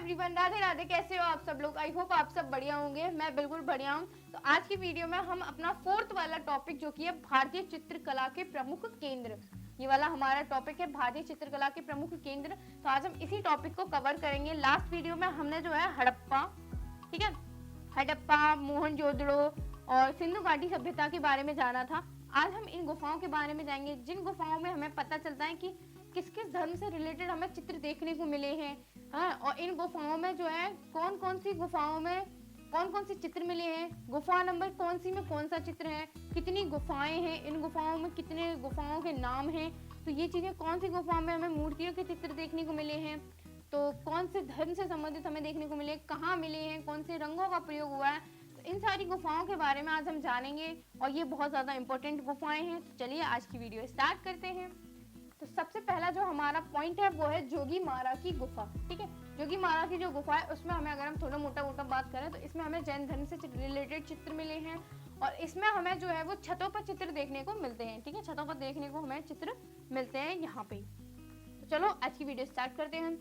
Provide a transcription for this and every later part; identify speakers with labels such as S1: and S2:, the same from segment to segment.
S1: Everyone, Radhe Radhe. कैसे हो आप सब लोग? आई होप आप सब बढ़िया होंगे। मैं बिल्कुल बढ़िया हूँ। तो आज की वीडियो में हम अपना फोर्थ वाला टॉपिक जो कि है भारतीय चित्रकला के प्रमुख केंद्र, ये वाला हमारा टॉपिक है भारतीय चित्रकला के प्रमुख केंद्र। तो आज हम इसी टॉपिक को कवर करेंगे। लास्ट वीडियो में हमने जो है हड़प्पा, ठीक है, हड़प्पा, मोहनजोदड़ो और सिंधु घाटी सभ्यता के बारे में जाना था। आज हम इन गुफाओं के बारे में जाएंगे, जिन गुफाओं में हमें पता चलता है कि किस किस धर्म से रिलेटेड हमें चित्र देखने को मिले हैं। हाँ, और इन गुफाओं में जो है कौन कौन सी गुफाओं में कौन कौन से चित्र मिले हैं, गुफा नंबर कौन सी में कौन सा चित्र है, कितनी गुफाएं हैं, इन गुफाओं में कितने गुफाओं के नाम हैं। तो ये चीजें, कौन सी गुफाओं में हमें मूर्तियों के चित्र देखने को मिले हैं, तो कौन से धर्म से संबंधित हमें देखने को मिले, कहाँ मिले हैं, कौन से रंगों का प्रयोग हुआ है। तो इन सारी गुफाओं के बारे में आज हम जानेंगे और ये बहुत ज्यादा इंपॉर्टेंट गुफाएं हैं। तो चलिए आज की वीडियो स्टार्ट करते हैं। तो सबसे पहला जो हमारा पॉइंट है वो है जोगीमारा की गुफा। ठीक है, जोगीमारा की जो गुफा है उसमें हमें, अगर हम थोड़ा मोटा मोटा बात करें तो इसमें हमें जैन धर्म से रिलेटेड चित्र मिले हैं और इसमें हमें जो है वो छतों पर चित्र देखने को मिलते हैं। ठीक है, छतों पर देखने को हमें चित्र मिलते हैं यहाँ पे। तो चलो आज की वीडियो स्टार्ट करते हैं।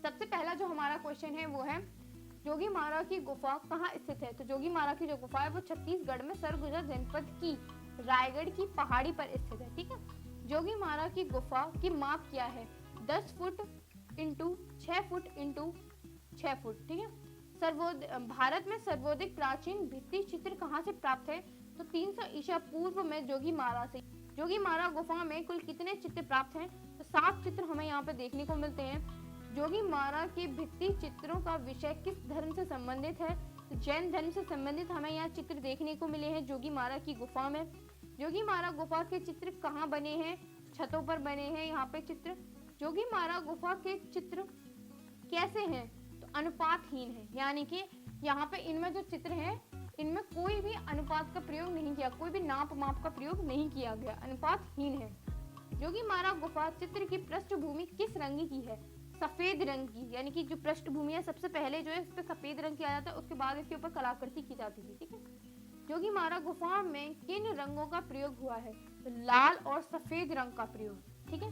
S1: सबसे पहला जो हमारा क्वेश्चन है वो है जोगीमारा की गुफा कहाँ स्थित है। तो जोगीमारा की जो गुफा है वो छत्तीसगढ़ में सरगुजा जनपद की रायगढ़ की पहाड़ी पर स्थित है। ठीक है, जोगीमारा की गुफा की माप क्या है? 10 foot into 6 foot into 6 foot. ठीक है, भारत में सर्वाधिक प्राचीन भित्ति चित्र कहाँ से प्राप्त है? तो 300 ईसा पूर्व में जोगीमारा से। जोगीमारा गुफा में कुल कितने चित्र प्राप्त हैं? तो 7 चित्र हमें यहाँ पे देखने को मिलते हैं। जोगीमारा के भित्ति चित्रों का विषय किस धर्म से संबंधित है? तो जैन धर्म से संबंधित हमें यहाँ चित्र देखने को मिले हैं जोगीमारा की गुफा में। जोगीमारा गुफा के चित्र कहाँ बने हैं? छतों पर बने हैं यहाँ पे चित्र। जोगीमारा गुफा के चित्र कैसे हैं? तो अनुपातहीन है, यानी कि यहाँ पे इनमें जो चित्र हैं इनमें कोई भी अनुपात का प्रयोग नहीं किया, कोई भी नाप माप का प्रयोग नहीं किया गया, अनुपातहीन है। जोगीमारा गुफा चित्र की पृष्ठभूमि किस रंग की है? सफेद रंग की, यानी कि जो पृष्ठभूमि है सबसे पहले जो है इस पे सफेद रंग किया जाता है, उसके बाद इसके ऊपर कलाकृति की जाती है। ठीक है, जोगीमारा गुफा में किन रंगों का प्रयोग हुआ है? तो लाल और सफेद रंग का प्रयोग। ठीक है,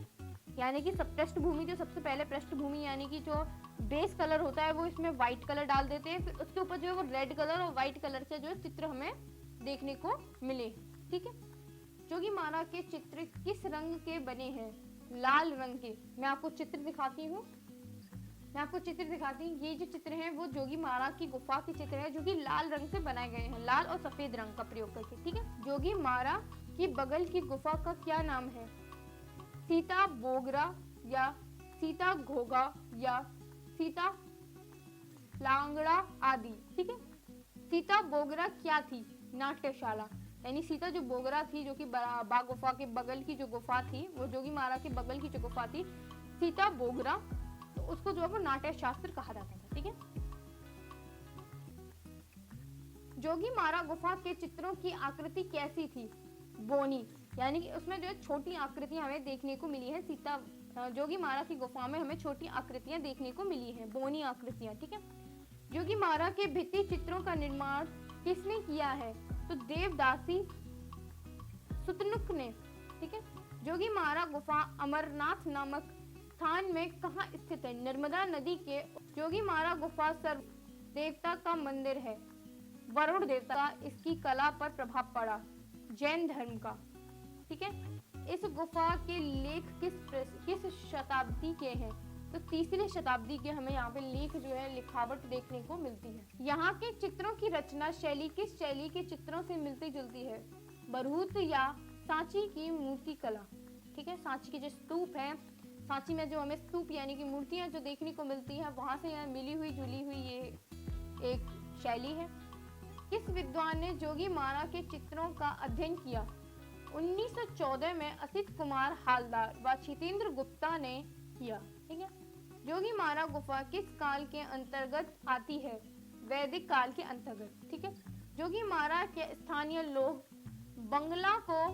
S1: यानी कि सब पृष्ठभूमि, जो सबसे पहले पृष्ठभूमि यानी कि जो बेस कलर होता है वो इसमें व्हाइट कलर डाल देते हैं, फिर उसके ऊपर जो है वो रेड कलर और व्हाइट कलर के जो है चित्र हमें देखने को मिले। ठीक है, जोगीमारा के चित्र किस रंग के बने हैं? लाल रंग के। मैं आपको चित्र दिखाती हूँ, ये जो चित्र हैं वो जोगीमारा की गुफा के चित्र है जो कि लाल रंग से बनाए गए हैं, लाल और सफेद रंग का प्रयोग करके। ठीक है, जोगीमारा की बगल की गुफा का क्या नाम है? सीता बोगरा या सीता घोगा या सीता लांगड़ा आदि। ठीक है, सीता बोगरा क्या थी? नाट्यशाला, यानी सीता जो बोगरा थी, जो कि बाग गुफा के बगल की जो गुफा थी, वो जोगीमारा के बगल की जो गुफा थी सीता बोगरा, तो उसको जो है वो नाट्य शास्त्र कहा जाता था। ठीक है, जोगीमारा गुफा के चित्रों की आकृति कैसी थी? बोनी, यानी कि उसमें जो है छोटी आकृतियां हमें देखने को मिली है। जोगीमारा की गुफा में हमें छोटी आकृतियां देखने को मिली हैं, बोनी आकृतियां। ठीक है, जोगीमारा के भित्ति चित्रों का निर्माण किसने किया है? तो देवदासी सुतनुक ने। ठीक है, जोगीमारा गुफा अमरनाथ नामक स्थान में कहाँ स्थित है? नर्मदा नदी के। जोगीमारा गुफा सर्व देवता का मंदिर है, वरुण देवता का इसकी कला पर प्रभाव पड़ा, जैन धर्म का। ठीक है, इस गुफा के लेख किस शताब्दी के हैं? तो 3री शताब्दी के हमें यहाँ पे लेख जो है लिखावट देखने को मिलती है। यहाँ के चित्रों की रचना शैली किस शैली के चित्रों से मिलती जुलती है? बरहूत या सांची की मूर्ति कला। ठीक है, सांची के जो स्तूप है, सांची में जो हमें स्तूप यानी कि मूर्तियां जो देखने को मिलती है, वहां से यहाँ मिली हुई जुली हुई ये एक शैली है। किस विद्वान ने जोगीमारा के चित्रों का अध्ययन किया? 1914 में असित कुमार हालदार व क्षितेंद्र गुप्ता ने किया। ठीक है, जोगीमारा गुफा किस काल के अंतर्गत आती है? वैदिक काल के अंतर्गत। ठीक है, जोगीमारा के स्थानीय लोग बंगला को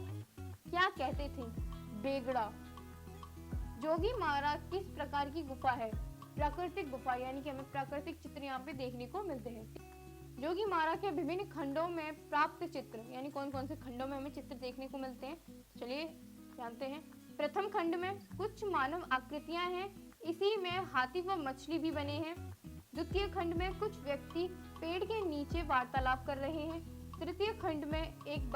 S1: क्या कहते थे? बेगड़ा। जोगीमारा किस प्रकार की गुफा है? प्राकृतिक गुफा, यानी कि हमें प्राकृतिक चित्र यहाँ पे देखने को मिलते हैं। जोगीमारा के विभिन्न खंडों में प्राप्त चित्र, यानी कौन कौन से खंडों में हमें चित्र देखने को मिलते हैं, चलिए जानते हैं। प्रथम खंड में कुछ मानव आकृतियां हैं, इसी में हाथी व मछली भी बने हैं। द्वितीय खंड में कुछ व्यक्ति पेड़ के नीचे वार्तालाप कर रहे हैं। तृतीय खंड में एक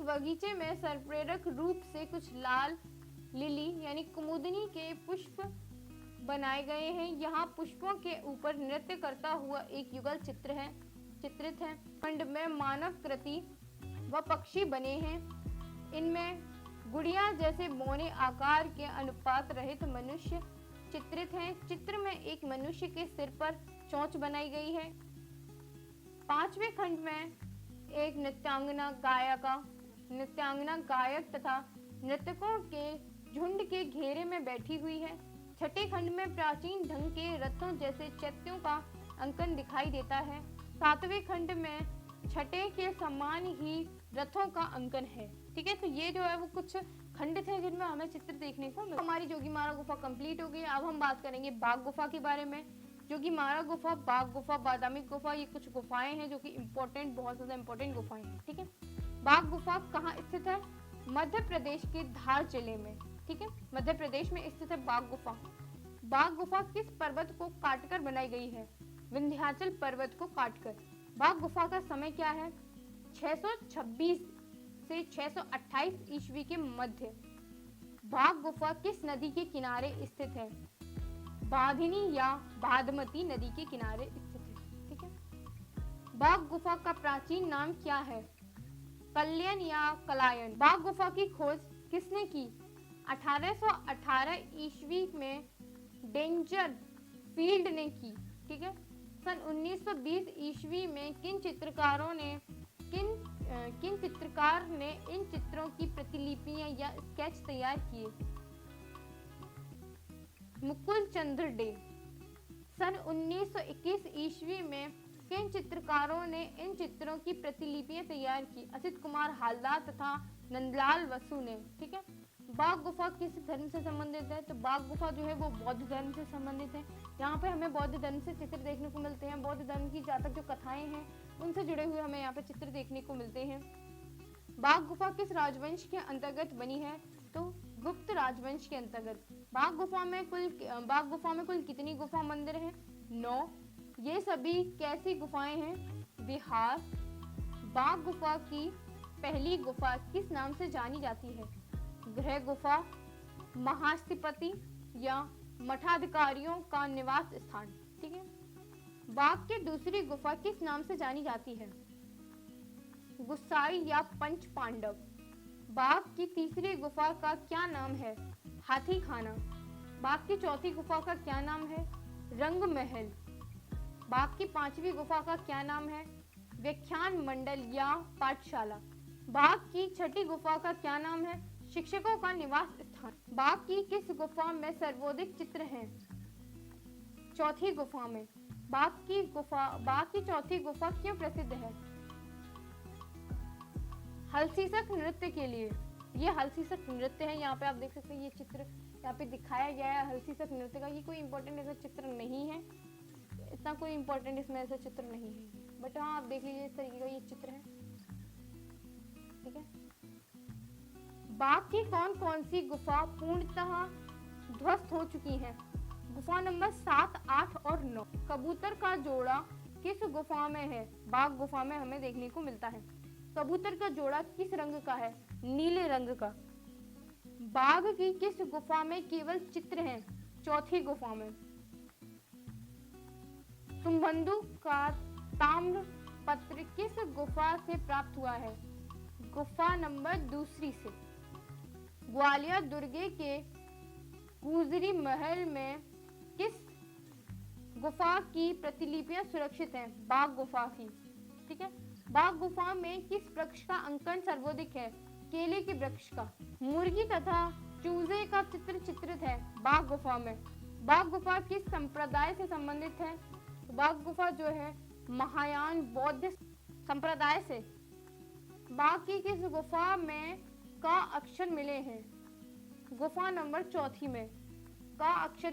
S1: बगीचे में सरप्रेरक रूप से कुछ लाल लिली यानी कुमुदनी के पुष्प बनाए गए हैं। यहाँ पुष्पों के ऊपर नृत्य करता हुआ एक युगल चित्रित है। खंड में मानव कृति व पक्षी बने हैं। इनमें गुड़िया जैसे बौने आकार के अनुपात रहित मनुष्य चित्रित हैं। चित्र में एक मनुष्य के सिर पर चोंच बनाई गई है। पांचवें खंड में एक नृत्यांगना गायक तथा नृतकों के झुंड के घेरे में बैठी हुई है। छठे खंड में प्राचीन ढंग के रथों जैसे चैत्यों का अंकन दिखाई देता है। सातवें खंड में छठे के समान ही रथों का अंकन है। ठीक है, तो ये जो है वो कुछ खंड थे जिनमें हमें चित्र देखने को मिला। हमारी जोगीमारा गुफा कंप्लीट हो गई। अब हम बात करेंगे बाघ गुफा के बारे में। जोगीमारा गुफा, बाघ गुफा, बादामी गुफा, ये कुछ गुफाएं हैं जो कि बहुत ज्यादा इम्पोर्टेंट गुफाएं हैं। ठीक है, बाघ गुफा कहाँ स्थित है? मध्य प्रदेश के धार जिले में। ठीक है, मध्य प्रदेश में स्थित है बाघ गुफा। बाघ गुफा किस पर्वत को काटकर बनाई गई है? विंध्याचल पर्वत को काटकर। बाघ गुफा का समय क्या है? 626 से 628 ईस्वी के मध्य। बाघ गुफा किस नदी के किनारे स्थित है? बाधिनी या बाधमती नदी के किनारे स्थित है। ठीक है, बाघ गुफा का प्राचीन नाम क्या है? कल्याण या कलायन। बाघ गुफा की खोज किसने की? 1818 ईस्वी में डेंजर फील्ड ने की। ठीक है, सन 1920 ईस्वी में किन चित्रकार ने इन चित्रों की प्रतिलिपियां या स्केच तैयार किए? मुकुल चंद्र डे। सन 1921 ईस्वी में किन चित्रकारों ने इन चित्रों की प्रतिलिपियां तैयार की? असित कुमार हालदार तथा नंदलाल वसु ने। ठीक है, बाघ गुफा किस धर्म से संबंधित है? तो बाघ गुफा जो है वो बौद्ध धर्म से संबंधित है। यहाँ पे हमें बौद्ध धर्म से चित्र देखने को मिलते हैं। बौद्ध धर्म की जातक जो कथाएं हैं उनसे जुड़े हुए हमें यहाँ पे चित्र देखने को मिलते हैं। बाघ गुफा किस राजवंश के अंतर्गत बनी है? तो गुप्त राजवंश के अंतर्गत। बाघ गुफा में कुल कितनी गुफा मंदिर हैं? 9। ये सभी कैसी गुफाएं हैं? बिहार। बाघ गुफा की पहली गुफा किस नाम से जानी जाती है? गृह गुफा, महास्थिपति या मठाधिकारियों का निवास स्थान। ठीक है, बाघ की दूसरी गुफा किस नाम से जानी जाती है? गुसाई या पंच पांडव। बाघ की तीसरी गुफा का क्या नाम है? हाथी खाना। बाघ की चौथी गुफा का क्या नाम है? रंग महल। बाघ की पांचवी गुफा का क्या नाम है? व्याख्यान मंडल या पाठशाला। बाघ की छठी गुफा का क्या नाम है? शिक्षकों का निवास स्थान। बाघ की किस गुफा में सर्वाधिक चित्र हैं? चौथी गुफा में। बाघ की चौथी गुफा क्यों प्रसिद्ध है? हलसीसक नृत्य के लिए। ये हलसीसक नृत्य है। यहाँ पे आप देख सकते हैं ये चित्र यहाँ पे दिखाया गया है हलसीसक नृत्य का। ये कोई इम्पोर्टेंट ऐसा चित्र नहीं है, इतना कोई इम्पोर्टेंट इसमें ऐसा चित्र नहीं है, बट हाँ आप देख लीजिए इस तरीके का ये चित्र है। ठीक है, बाघ की कौन कौन सी गुफा पूर्णतः ध्वस्त हो चुकी है? गुफा नंबर 7, 8 और 9। कबूतर का जोड़ा किस गुफा में है? बाघ गुफा में हमें देखने को मिलता है। कबूतर का जोड़ा किस रंग का है? नीले रंग का। बाघ की किस गुफा में केवल चित्र हैं? चौथी गुफा में। सुमबंधु का ताम्र पत्र किस गुफा से प्राप्त हुआ है? गुफा नंबर 2 से। ग्वालियर दुर्गे के गुजरी महल में किस गुफा की प्रतिलिपियां सुरक्षित हैं? बाघ गुफा की। ठीक है, बाघ गुफा में किस वृक्ष का अंकन सर्वाधिक है? केले के वृक्ष का। मुर्गी तथा चूजे का चित्र चित्रित है बाघ गुफा में। बाघ गुफा किस संप्रदाय से संबंधित है? बाघ गुफा जो है महायान बौद्ध संप्रदाय से। बाघ की किस गुफा में का अक्षर मिले हैं? गुफा नंबर 4 में। का अक्षर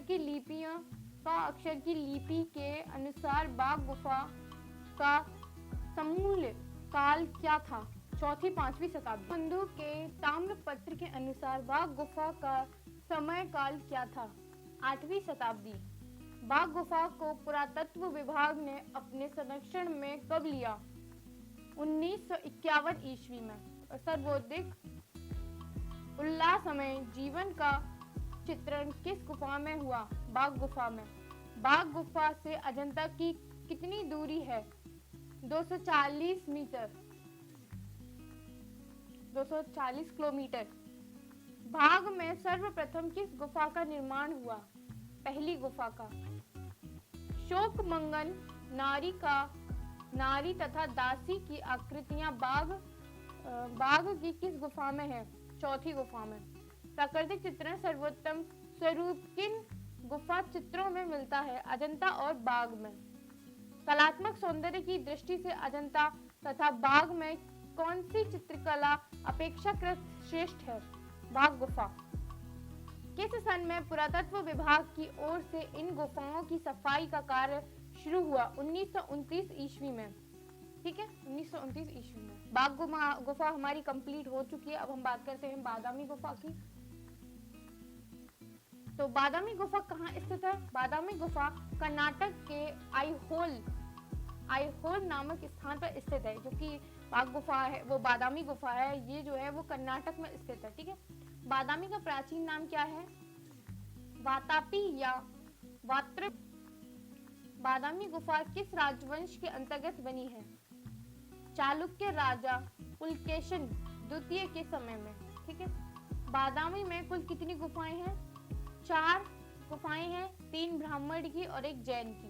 S1: की लिपि के अनुसार बाघ गुफा का समूल काल क्या था? 4वीं 5वीं शताब्दी। बंधु के ताम्रपत्र के अनुसार बाघ गुफा का समय काल क्या था? 8वीं शताब्दी। बाघ गुफा को पुरातत्व विभाग ने अपने संरक्षण में कब लिया? 1951 ईस्वी में। सर्वोदिक उल्लासमय जीवन का चित्रण किस गुफा में हुआ? बाघ गुफा में। बाघ गुफा से अजंता की कितनी दूरी है? 240 मीटर, 240 किलोमीटर। बाघ में सर्वप्रथम किस गुफा का निर्माण हुआ? पहली गुफा का। शोकमंगन नारी तथा दासी की आकृतियां बाघ की किस गुफा में है? चौथी गुफा में। प्राकृतिक चित्रण सर्वोत्तम स्वरूप किन गुफा चित्रों में मिलता है? अजंता और बाघ में। कलात्मक सौंदर्य की दृष्टि से अजंता तथा बाघ में कौन सी चित्रकला अपेक्षाकृत श्रेष्ठ है? बाघ गुफा। किस सन में पुरातत्व विभाग की ओर से इन गुफाओं की सफाई का कार्य शुरू हुआ? 1929 ईस्वी में। ठीक है, 1929 ईस्वी में। बाघ गुफा हमारी कंप्लीट हो चुकी है। अब हम बात करते हैं बादामी गुफा की। तो बादामी गुफा कहाँ स्थित है? बादामी गुफा कर्नाटक के आईहोल नामक स्थान पर स्थित है। जो कि बाघ गुफा है वो बादामी गुफा है, ये जो है वो कर्नाटक में स्थित है। ठीक है, बादामी का प्राचीन नाम क्या है? वातापी या वात्र। बादामी गुफा किस राजवंश के अंतर्गत बनी है? चालुक्य राजा पुलकेशन द्वितीय के समय में। ठीक है, बादामी में कुल कितनी गुफाएं हैं? 4 गुफाएं हैं, 3 ब्राह्मण की और 1 जैन की।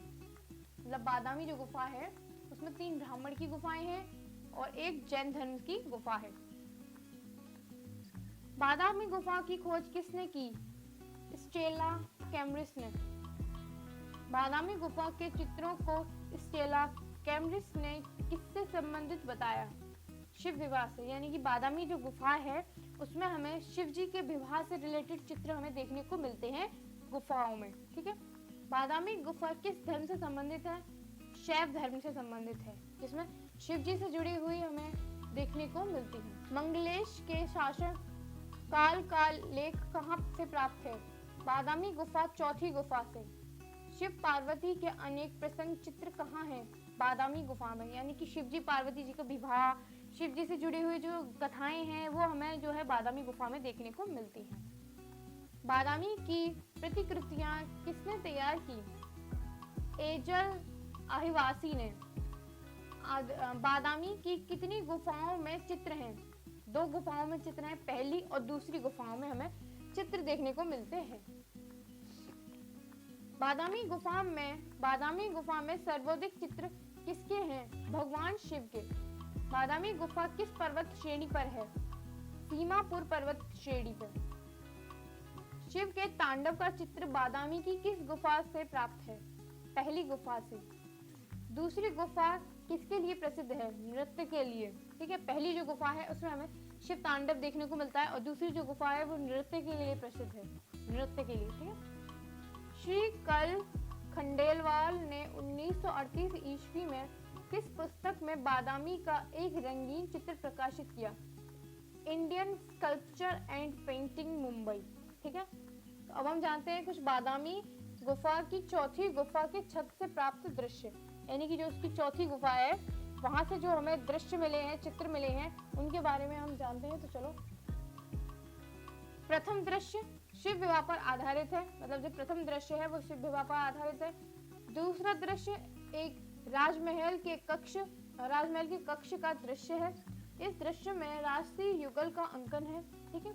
S1: मतलब बादामी जो गुफा है उसमें 3 ब्राह्मण की गुफाएं हैं और 1 जैन धर्म की गुफा है। बादामी गुफा की खोज किसने की? स्टेला कैम्ब्रिस ने। बादामी गुफा के चित्रों को स्टेला कैम्ब्रिस ने किससे संबंधित बताया? शिव विवाह से। यानी कि बादामी जो गुफा है उसमें हमें शिव जी के विवाह से रिलेटेड चित्र हमें देखने को मिलते हैं गुफाओं में। ठीक है, बादामी गुफा किस धर्म से संबंधित है? शैव धर्म से संबंधित है, जिसमें शिव जी से जुड़ी हुई हमें देखने को मिलती है। मंगलेश के शासन काल का लेख कहाँ से प्राप्त है? बादामी गुफा चौथी गुफा से। शिव पार्वती के अनेक प्रसंग चित्र कहाँ हैं? बादामी गुफा में। यानी कि शिव जी पार्वती जी का विवाह, शिव जी से जुड़ी हुई जो कथाएं हैं वो हमें जो है बादामी गुफा में देखने को मिलती हैं। बादामी की प्रतिकृतियां किसने तैयार की? एजल आदिवासी ने। बादामी की कितनी गुफाओं में चित्र हैं? 2 गुफाओं में चित्र हैं, पहली और दूसरी गुफाओं में हमें चित्र देखने को मिलते हैं। बादामी गुफा में सर्वाधिक चित्र किसके हैं? भगवान शिव के। बादामी गुफा किस पर्वत श्रेणी पर है? सीमापुर पर्वत श्रेणी पर। शिव के तांडव का चित्र बादामी की किस गुफा से प्राप्त है? पहली गुफा से। दूसरी गुफा किसके लिए प्रसिद्ध है? नृत्य के लिए। ठीक है, पहली जो गुफा है उसमें हमें शिव तांडव देखने को मिलता है और दूसरी जो गुफा है वो नृत्य के लिए प्रसिद्ध है, नृत्य के लिए। ठीक है, श्री कल खंडेलवाल ने 1938 ईस्वी में किस पुस्तक में बादामी का एक रंगीन चित्र प्रकाशित किया? Indian sculpture and painting Mumbai. ठीक है, तो अब हम जानते हैं कुछ बादामी गुफा की चौथी गुफा के छत से प्राप्त दृश्य। यानी कि जो उसकी चौथी गुफा है वहां से जो हमें दृश्य मिले हैं, चित्र मिले हैं, उनके बारे में हम जानते हैं। तो चलो, प्रथम दृश्य शिव विवाह पर आधारित है। मतलब जो प्रथम दृश्य है वो शिव विवाह पर आधारित है। दूसरा दृश्य एक राजमहल के कक्ष का दृश्य है। इस दृश्य में राष्ट्रीय युगल का अंकन है। ठीक है,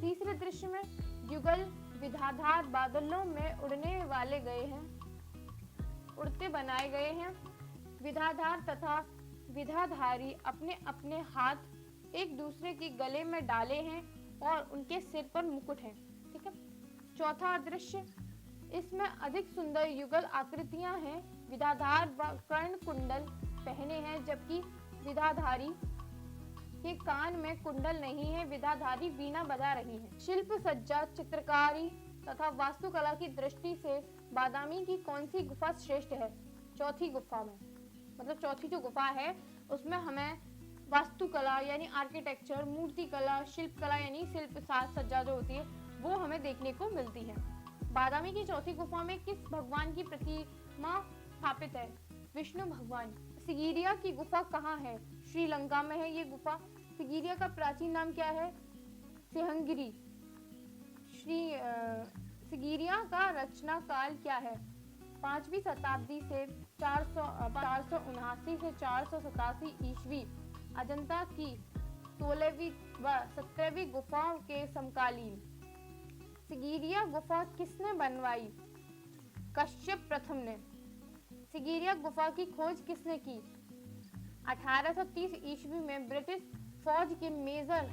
S1: तीसरे दृश्य में युगल विधाधार बादलों में उड़ते बनाए गए हैं। विधाधार तथा विधाधारी अपने अपने हाथ एक दूसरे के गले में डाले हैं और उनके सिर पर मुकुट है। ठीक है, चौथा दृश्य, इसमें अधिक सुंदर युगल आकृतियां हैं। विधाधार कर्ण कुंडल पहने हैं जबकि विधाधारी के कान में कुंडल नहीं है। विधाधारी वीणा बजा रही है। शिल्प सज्जा, चित्रकारी तथा वास्तुकला की दृष्टि से बादामी की कौन सी गुफा श्रेष्ठ है? चौथी गुफा में। मतलब चौथी जो गुफा है उसमें हमें वास्तुकला यानी आर्किटेक्चर, मूर्ति कला, शिल्प कला यानी शिल्प साज सज्जा जो होती है वो हमें देखने को मिलती है। बादामी की चौथी गुफा में किस भगवान की प्रतिमा स्थापित है? विष्णु भगवान। सिगिरिया की गुफा कहाँ है? श्रीलंका में है ये गुफा। सिगिरिया का प्राचीन नाम क्या है? सिंहगिरी। सिगिरिया का रचना काल क्या है? 5वीं शताब्दी से 479 से 487 ईस्वी। अजंता की 16वीं व 17वीं गुफाओं के समकालीन। सिगिरिया गुफा किसने बनवाई? कश्यप प्रथम ने। सिगिरिया गुफा की खोज किसने की? 1830 ईस्वी में ब्रिटिश फौज के मेजर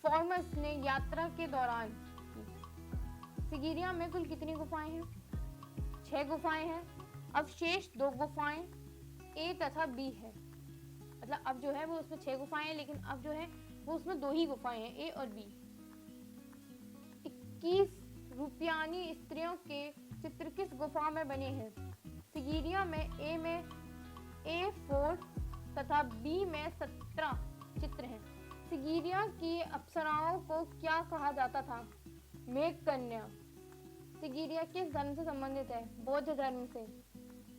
S1: फॉर्मस ने यात्रा के दौरान की। सिगिरिया में कुल कितनी गुफाएं हैं? 6 गुफाएं हैं। अब शेष 2 गुफाएं ए तथा बी है। मतलब अब जो है वो उसमें 6 गुफाएं हैं, लेकिन अब जो है वो उसमें 2 ही गुफाएं हैं, ए और बी। 21 रूपियानी स्त्रियों के चित्र किस गुफा में बने हैं? सिगिरिया में ए 4 तथा बी में 17 चित्र हैं। सिगिरिया की अप्सराओं को क्या कहा जाता था? मेघ कन्या। सिगिरिया किस धर्म से संबंधित है? बौद्ध धर्म से।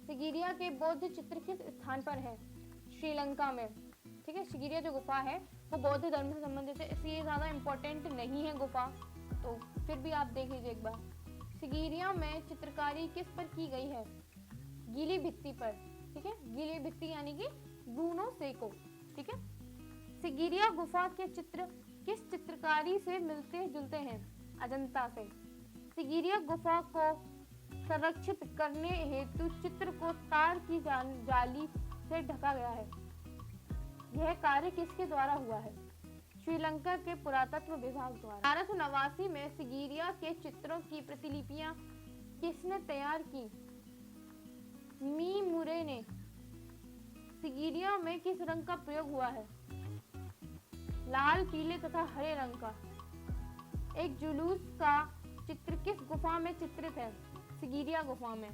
S1: सिगिरिया के बौद्ध चित्र किस स्थान पर है? श्रीलंका में। ठीक है, सिगिरिया जो गुफा है वो बौद्ध धर्म से संबंधित है, इसलिए ज्यादा इम्पोर्टेंट नहीं है गुफा, तो फिर भी आप देख लीजिए एक बार। सिगिरिया में चित्रकारी किस पर की गई है? गीली भित्ति पर। ठीक है, गीली भित्ति यानी कि ब्रूनो सेको। ठीक है, सिगिरिया गुफा के चित्र किस चित्रकारी से मिलते जुलते हैं? अजंता से। सिगिरिया गुफा को संरक्षित करने हेतु चित्र को तार की जाली से ढका गया है। यह कार्य किसके द्वारा हुआ है? श्रीलंका के पुरातत्व विभाग द्वारा। 1889 में सिगिरिया के चित्रों की प्रतिलिपियां किसने तैयार की? मी मुरे ने। सिगिरिया में किस रंग का प्रयोग हुआ है? लाल, पीले तथा हरे रंग का। एक जुलूस का चित्र किस गुफा में चित्रित है? सिगिरिया गुफा में।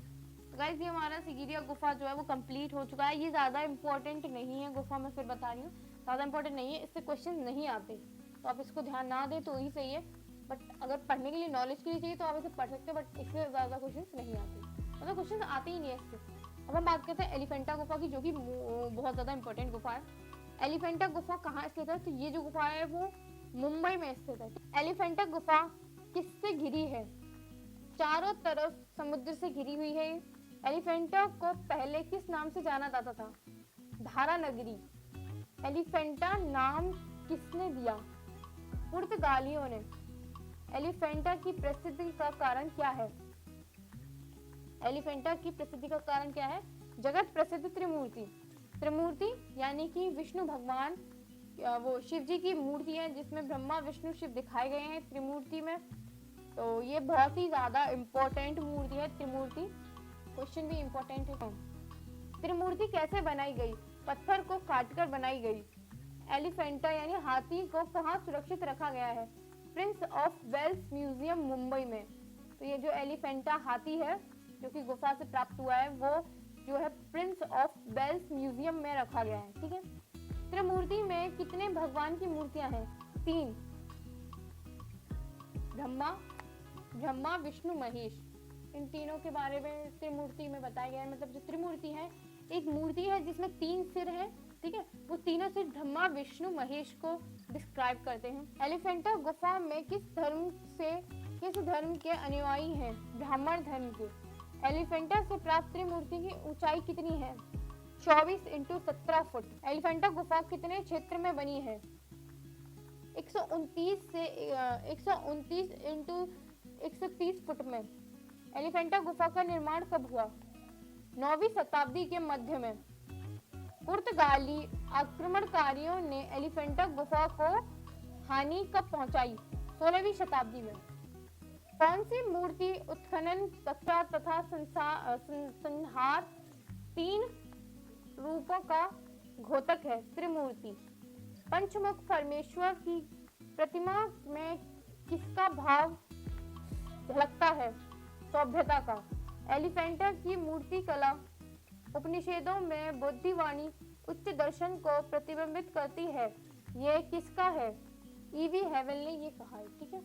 S1: तो गाइस ये हमारा सिगिरिया गुफा जो है वो कंप्लीट हो चुका है। ये ज्यादा इंपॉर्टेंट नहीं है गुफा, मैं फिर बता रही हूँ, ज्यादा इंपॉर्टेंट नहीं है, इससे क्वेश्चन नहीं आते, तो आप इसको ध्यान ना दें तो ही सही है। बट अगर पढ़ने के लिए, नॉलेज के लिए चाहिए तो आप इसे पढ़ सकते हैं, बट इससे ज्यादा क्वेश्चन नहीं आते, मतलब क्वेश्चन आते ही नहीं है इससे। अब हम बात करते हैं एलिफेंटा गुफा की, जो कि बहुत ज्यादा इंपॉर्टेंट गुफा है। एलिफेंटा गुफा कहाँ स्थित है? तो ये जो गुफा है वो मुंबई में स्थित है। एलिफेंटा गुफा किससे घिरी है? चारों तरफ समुद्र से घिरी हुई है। एलिफेंटा को पहले किस नाम से जाना जाता था? धारा नगरी। एलिफेंटा नाम किसने दिया? पुर्तगालियों ने। एलिफेंटा की प्रसिद्धि का कारण क्या है? एलिफेंटा की प्रसिद्धि का कारण क्या है? जगत प्रसिद्ध त्रिमूर्ति। त्रिमूर्ति यानी कि विष्णु भगवान, वो शिव जी की मूर्ति है जिसमें ब्रह्मा विष्णु शिव दिखाए गए हैं त्रिमूर्ति में। तो ये बहुत ही ज्यादा इम्पोर्टेंट मूर्ति है त्रिमूर्ति, क्वेश्चन भी इम्पोर्टेंट है। त्रिमूर्ति कैसे बनाई गई? पत्थर को काटकर बनाई गई। एलिफेंटा यानी हाथी को कहाँ सुरक्षित रखा गया है? Prince of Wales museum Mumbai में। तो ये जो एलिफेंटा हाथी है जो कि गुफा से प्राप्त हुआ है वो जो है प्रिंस ऑफ वेल्स म्यूजियम में रखा गया है। ठीक है, त्रिमूर्ति में कितने भगवान की मूर्तियां हैं? 3। ब्रह्मा विष्णु महेश, इन तीनों के बारे में त्रिमूर्ति में बताया गया है। मतलब जो त्रिमूर्ति है, एक मूर्ति है जिसमें 3 सिर है, ठीक है, वो तीनों सिर ब्रह्मा विष्णु महेश को डिस्क्राइब करते हैं। एलिफेंटा गुफा में किस धर्म के अनुयायी हैं? ब्राह्मण धर्म के। एलिफेंटा से प्राप्त त्रिमूर्ति की ऊंचाई कितनी है? 24 × 17 फुट। एलिफेंटा गुफा कितने क्षेत्र में बनी है? 129 से 129 × 130 फुट में। एलिफेंटा गुफा का निर्माण कब हुआ? 9वीं शताब्दी के मध्य में। पुर्तगाली आक्रमणकारियों ने एलिफेंटा गुफा को हानि कब पहुंचाई? 16वीं शताब्दी में। कौन सी मूर्ति उत्खनन, कक्षा तथा संहार 3 रूपों का घोतक है? त्रिमूर्ति। पंचमुख परमेश्वर की प्रतिमा में किसका भाव झलकता है? सभ्यता का। एलिफेंटा की मूर्ति कला उपनिषदों में बुद्धिवाणी उच्च दर्शन को प्रतिबिंबित करती है, यह किसका है? ईवी हेवन ने ये कहा है। ठीक है।